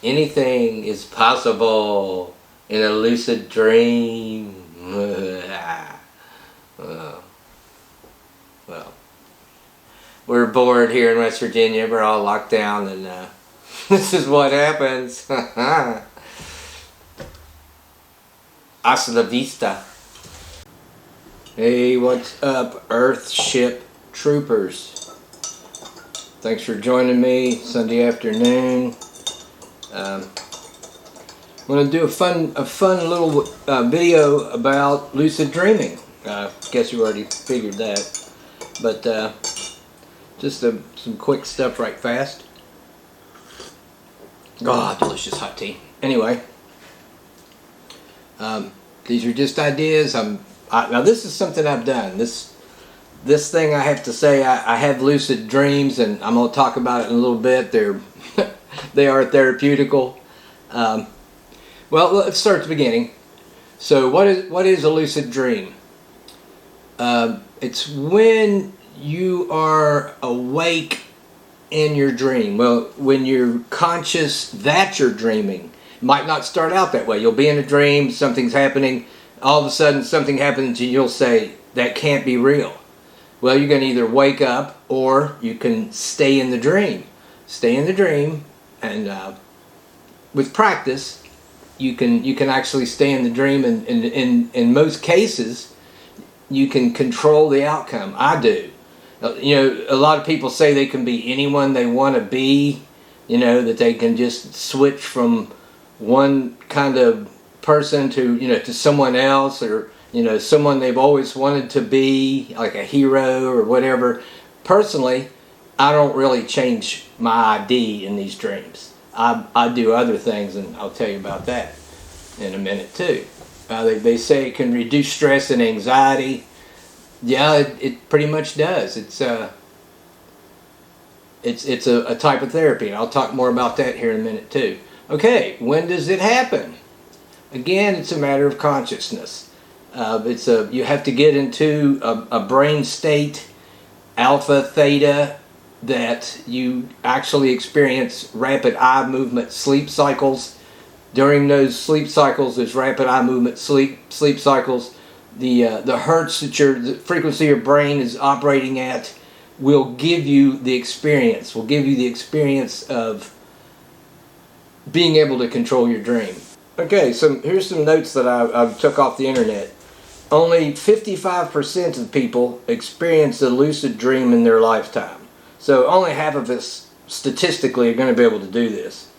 Anything is possible in a lucid dream. Well, we're bored here in West Virginia. We're all locked down, and this is what happens. Hasta la vista. Hey, what's up, Earthship Troopers? Thanks for joining me Sunday afternoon. I'm going to do a fun little video about lucid dreaming. Guess you already figured that, but just some quick stuff right fast. God, delicious hot tea. Anyway, these are just ideas. Now this is something I've done. This thing, I have to say, I have lucid dreams, and I'm going to talk about it in a little bit. They are therapeutical. Well, let's start at the beginning. So what is a lucid dream? It's when you are awake in your dream. Well, when you're conscious that you're dreaming. It might not start out that way. You'll be in a dream, something's happening, all of a sudden something happens and you'll say, that can't be real. Well, you're going to either wake up or you can stay in the dream. Stay in the dream, and with practice, you can actually stay in the dream, and in most cases, you can control the outcome. I do. You know, a lot of people say they can be anyone they want to be, you know, that they can just switch from one kind of person to, you know, to someone else, or, you know, someone they've always wanted to be, like a hero or whatever. Personally, I don't really change my ID in these dreams. I do other things, and I'll tell you about that in a minute too. They say it can reduce stress and anxiety. Yeah, it pretty much does. It's a type of therapy, and I'll talk more about that here in a minute too. Okay, when does it happen? Again, it's a matter of consciousness. You have to get into a brain state, alpha, theta, that you actually experience rapid eye movement sleep cycles. During those sleep cycles, those rapid eye movement sleep cycles, the hertz that the frequency your brain is operating at will give you the experience. Will give you the experience of being able to control your dream. Okay, so here's some notes that I took off the internet. Only 55% of people experience a lucid dream in their lifetime. So only half of us statistically are going to be able to do this.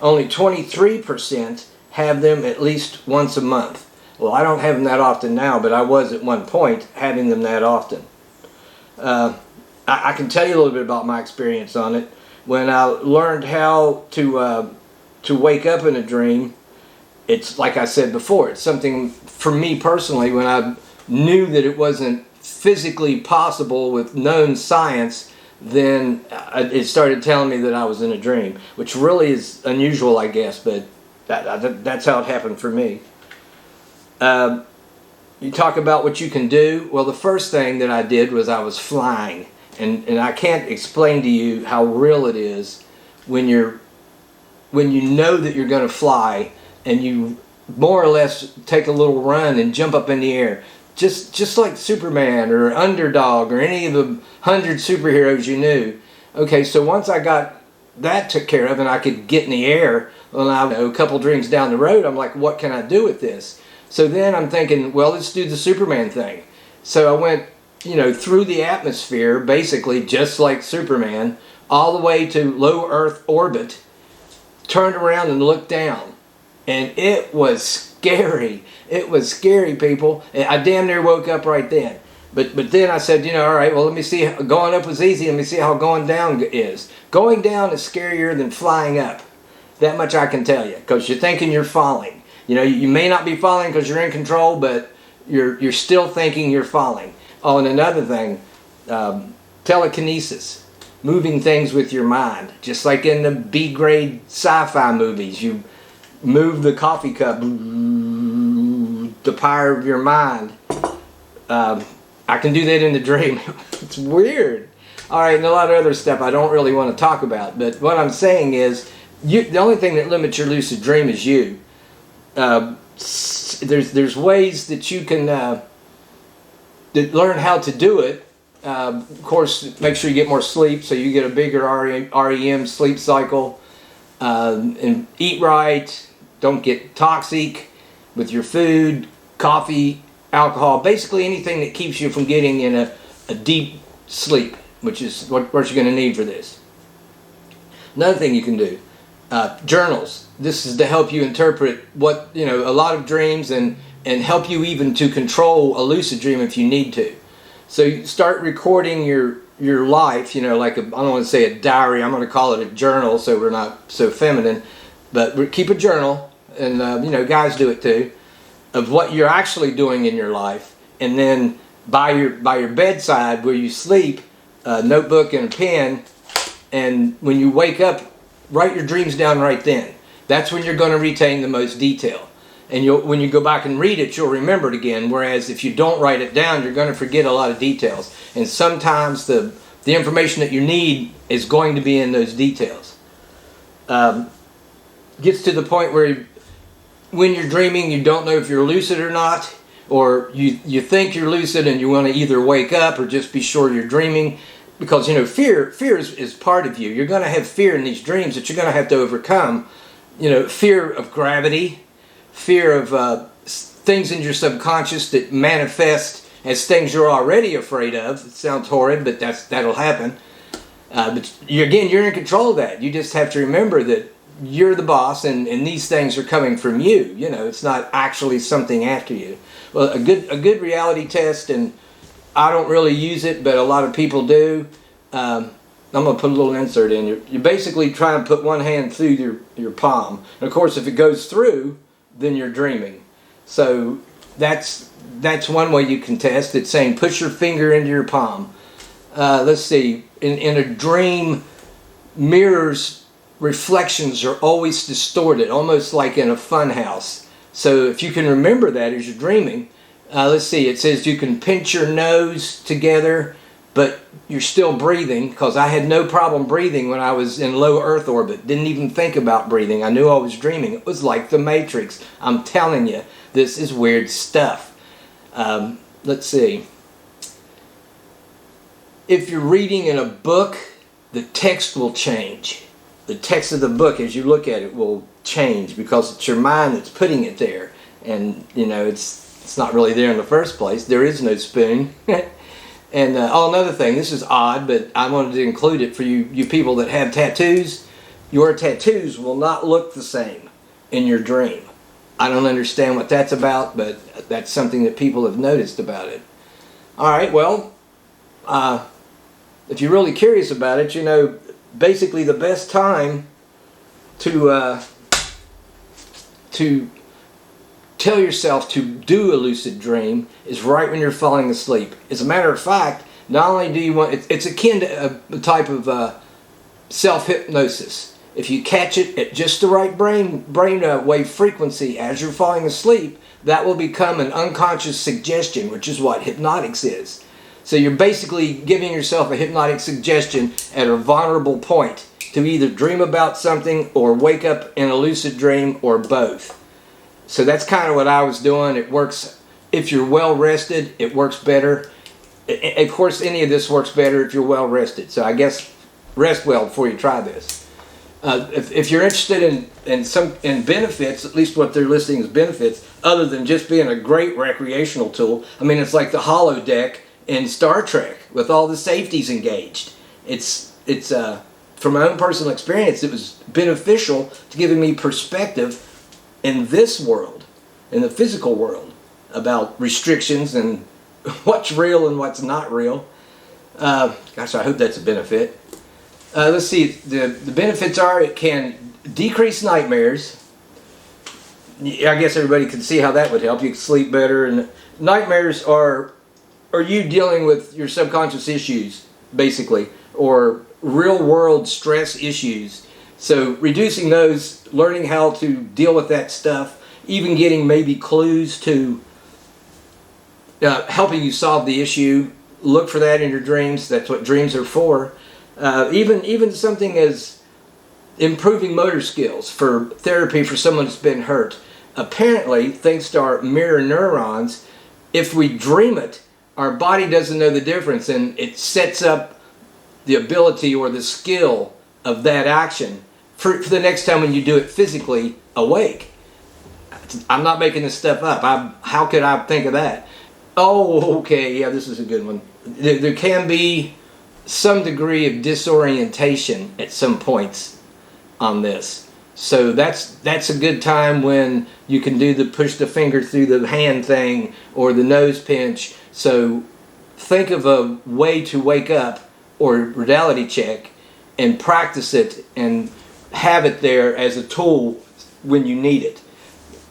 Only 23% have them at least once a month. Well, I don't have them that often now, but I was at one point having them that often. I can tell you a little bit about my experience on it. When I learned how to wake up in a dream, it's like I said before, it's something for me personally. When I knew that it wasn't physically possible with known science, then it started telling me that I was in a dream, which really is unusual, I guess, but that's how it happened for me. You talk about what you can do. Well, the first thing that I did was I was flying, and I can't explain to you how real it is when you know that you're going to fly, and you more or less take a little run and jump up in the air. Just like Superman or Underdog or any of the 100 superheroes you knew. Okay, so once I got that took care of and I could get in the air, well, a couple dreams down the road, I'm like, what can I do with this? So then I'm thinking, well, let's do the Superman thing. So I went, you know, through the atmosphere, basically just like Superman, all the way to low Earth orbit, turned around and looked down. And it was scary. It was scary, people. I damn near woke up right then. But then I said, you know, all right, well, let me see. Going up was easy. Let me see how going down is. Going down is scarier than flying up. That much I can tell you, because you're thinking you're falling. You know, you may not be falling because you're in control, but you're still thinking you're falling. Oh, and another thing, telekinesis, moving things with your mind, just like in the B-grade sci-fi movies. You move the coffee cup, the power of your mind. I can do that in the dream. It's weird. All right, and a lot of other stuff I don't really want to talk about, but what I'm saying is the only thing that limits your lucid dream is you. There's ways that you can learn how to do it. Of course, make sure you get more sleep so you get a bigger REM sleep cycle, and eat right. Don't get toxic with your food, coffee, alcohol, basically anything that keeps you from getting in a deep sleep, which is what you're going to need for this. Another thing you can do, journals. This is to help you interpret what, a lot of dreams and help you even to control a lucid dream if you need to. So you start recording your life, like I don't want to say a diary, I'm going to call it a journal so we're not so feminine, but keep a journal, and guys do it too, of what you're actually doing in your life, and then by your bedside where you sleep, a notebook and a pen, and when you wake up, write your dreams down right then. That's when you're going to retain the most detail. And when you go back and read it, you'll remember it again. Whereas if you don't write it down, you're going to forget a lot of details. And sometimes the information that you need is going to be in those details. Gets to the point where when you're dreaming, you don't know if you're lucid or not. Or you think you're lucid and you want to either wake up or just be sure you're dreaming. Because, fear is part of you. You're going to have fear in these dreams that you're going to have to overcome. Fear of gravity. Fear of things in your subconscious that manifest as things you're already afraid of. It sounds horrid, but that'll happen. But you're in control of that. You just have to remember that you're the boss, and these things are coming from you. It's not actually something after you. Well, a good reality test, and I don't really use it, but a lot of people do. I'm going to put a little insert in. You basically try and put one hand through your palm. And of course, if it goes through, then you're dreaming. So that's one way you can test. It's saying put your finger into your palm. Let's see. In a dream, mirrors, reflections are always distorted, almost like in a fun house. So if you can remember that as you're dreaming, let's see. It says you can pinch your nose together, but you're still breathing, because I had no problem breathing when I was in low Earth orbit. Didn't even think about breathing. I knew I was dreaming. It was like the Matrix. I'm telling you, this is weird stuff. Let's see. If you're reading in a book, the text will change. The text of the book, as you look at it, will change because it's your mind that's putting it there. And, it's not really there in the first place. There is no spoon. And another thing, this is odd, but I wanted to include it for you people that have tattoos. Your tattoos will not look the same in your dream. I don't understand what that's about, but that's something that people have noticed about it. All right, well, if you're really curious about it, basically the best time to tell yourself to do a lucid dream is right when you're falling asleep. As a matter of fact, not only do you want, it's akin to a type of self-hypnosis. If you catch it at just the right brain wave frequency as you're falling asleep, that will become an unconscious suggestion, which is what hypnotics is. So you're basically giving yourself a hypnotic suggestion at a vulnerable point to either dream about something or wake up in a lucid dream or both. So that's kind of what I was doing. It works if you're well rested. It works better. Of course, any of this works better if you're well rested. So I guess rest well before you try this. If you're interested in benefits, at least what they're listing as benefits, other than just being a great recreational tool. I mean, it's like the holodeck in Star Trek with all the safeties engaged. It's from my own personal experience, it was beneficial to giving me perspective in this world, in the physical world, about restrictions and what's real and what's not real. Gosh, I hope that's a benefit. Let's see, the benefits are it can decrease nightmares. I guess everybody can see how that would help. You can sleep better. And nightmares are you dealing with your subconscious issues, basically, or real world stress issues. So reducing those, learning how to deal with that stuff, even getting maybe clues to helping you solve the issue. Look for that in your dreams. That's what dreams are for. Even something as improving motor skills for therapy for someone that's been hurt. Apparently, thanks to our mirror neurons, if we dream it, our body doesn't know the difference, and it sets up the ability or the skill of that action for the next time when you do it physically awake. I'm not making this stuff up. How could I think of that? Oh, okay, yeah, this is a good one. There can be some degree of disorientation at some points on this. So that's a good time when you can do the push the finger through the hand thing or the nose pinch. So think of a way to wake up or reality check and practice it and have it there as a tool when you need it.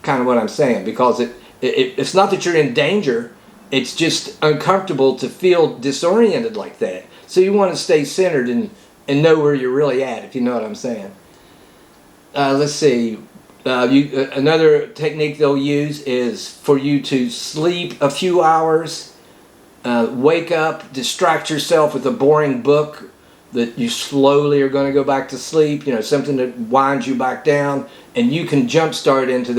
Kind of what I'm saying, because it's not that you're in danger, it's just uncomfortable to feel disoriented like that. So you want to stay centered and know where you're really at, if you know what I'm saying. Let's see. Another technique they'll use is for you to sleep a few hours, wake up, distract yourself with a boring book that you slowly are going to go back to sleep, something that winds you back down, and you can jumpstart into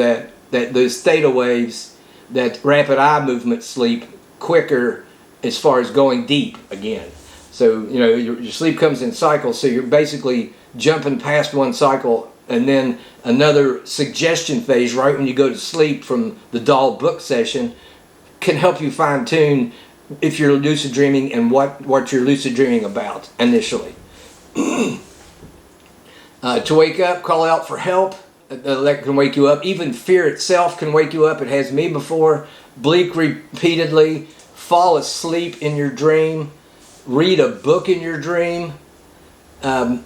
those theta waves, that rapid eye movement sleep quicker as far as going deep again. So, your sleep comes in cycles, so you're basically jumping past one cycle and then another suggestion phase right when you go to sleep from the dull book session can help you fine-tune if you're lucid dreaming and what you're lucid dreaming about initially. To wake up, call out for help. That can wake you up. Even fear itself can wake you up. It has me before. Blink repeatedly. Fall asleep in your dream. Read a book in your dream. A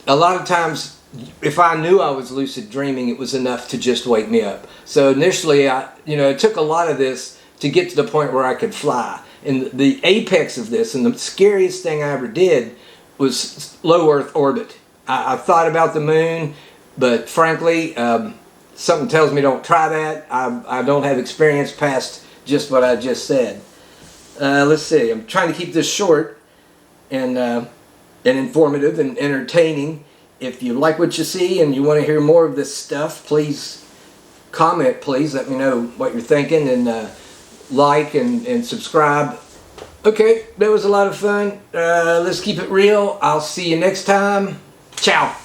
lot of times, if I knew I was lucid dreaming, it was enough to just wake me up. So initially, it took a lot of this to get to the point where I could fly. And the apex of this, and the scariest thing I ever did, was low Earth orbit. I thought about the moon, but frankly, something tells me don't try that. I don't have experience past just what I just said. Let's see. I'm trying to keep this short and informative and entertaining. If you like what you see and you want to hear more of this stuff, please comment. Please let me know what you're thinking, and like and subscribe. Okay, that was a lot of fun. Let's keep it real. I'll see you next time. Ciao.